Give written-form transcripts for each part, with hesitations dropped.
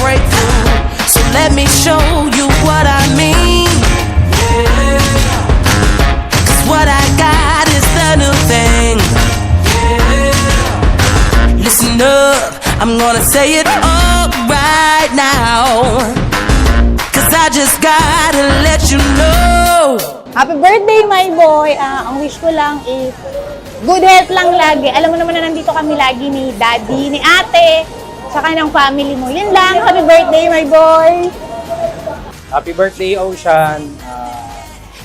breakthrough. So let me show you what I mean. Cause what I got is the new thing. Listen up, I'm gonna say it all right now. Cause I just gotta let you know. Happy birthday, my boy! Ang wish ko lang is good health lang lagi. Alam mo naman na nandito kami lagi ni daddy, ni ate, saka ng family mo. Yun lang. Happy birthday, my boy! Happy birthday, Ocean.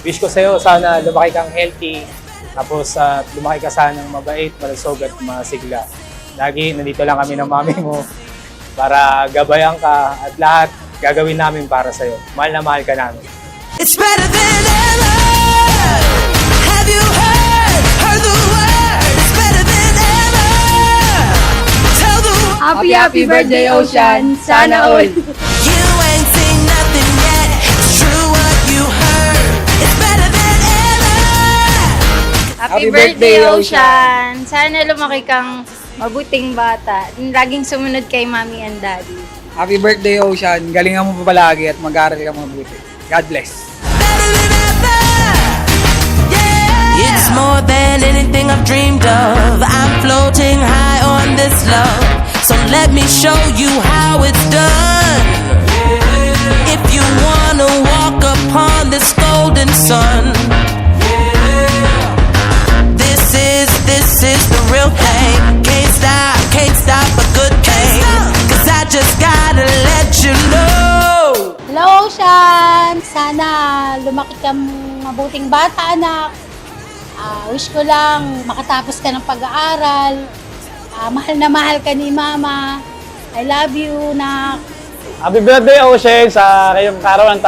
Wish ko sa'yo, sana lumaki kang healthy. Tapos lumaki ka sana ng mabait, malusog at masigla. Lagi, nandito lang kami ng mami mo para gabayan ka at lahat gagawin namin para sa'yo. Mahal na mahal ka namin. It's better than ever. Have you heard the word? It's better than ever. Tell the world. Happy birthday, Ocean! Sana all! You ain't seen nothing yet. It's true what you heard. It's better than ever. Happy birthday, Ocean! Sana lumaki kang mabuting bata. Laging sumunod kay mommy and daddy. Happy birthday, Ocean. Galingan mo pa palagi at mag-aaral ka mabuti. God bless. Better than ever. Yeah. It's more than anything I've dreamed of. I'm floating high on this love. So let me show you how it's done. If you wanna walk upon this golden sun, this is the real thing. Can't stop a good thing. Cause I just gotta let you know. Hello, Ocean! Sana lumaki kang mabuting bata, anak. Wish ko lang makatapos ka ng pag-aaral. Mahal na mahal ka ni Mama. I love you, nak. Happy birthday, Ocean, sa kayong karawan,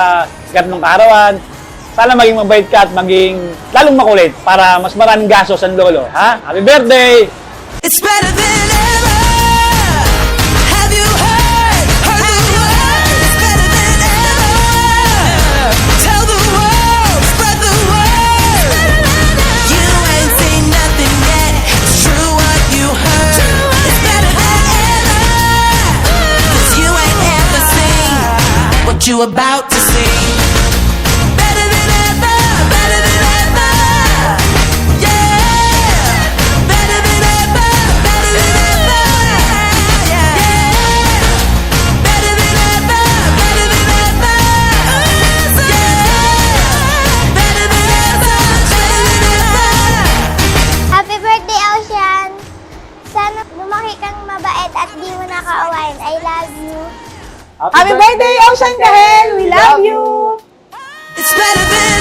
sikat ng karawan. Sana maging mabait ka at maging lalong makulit para mas maraming gastos ang lolo. Ha? Happy birthday! It's better than ever. Have you heard the word? It's better than ever. Tell the world, spread the word. You ain't seen nothing yet. It's true what you heard. It's better than ever. Cause you ain't ever seen what you about to see. Better than ever, better than ever. Yeah. Better than ever, better than ever. Yeah. Better than ever, better than ever. Yeah. Better than ever, better than ever. Happy birthday, Ocean! Sana lumaki kang mabait at di mo nakaawain. I love you. Happy birthday, Ocean Kahel! We love you! It's better than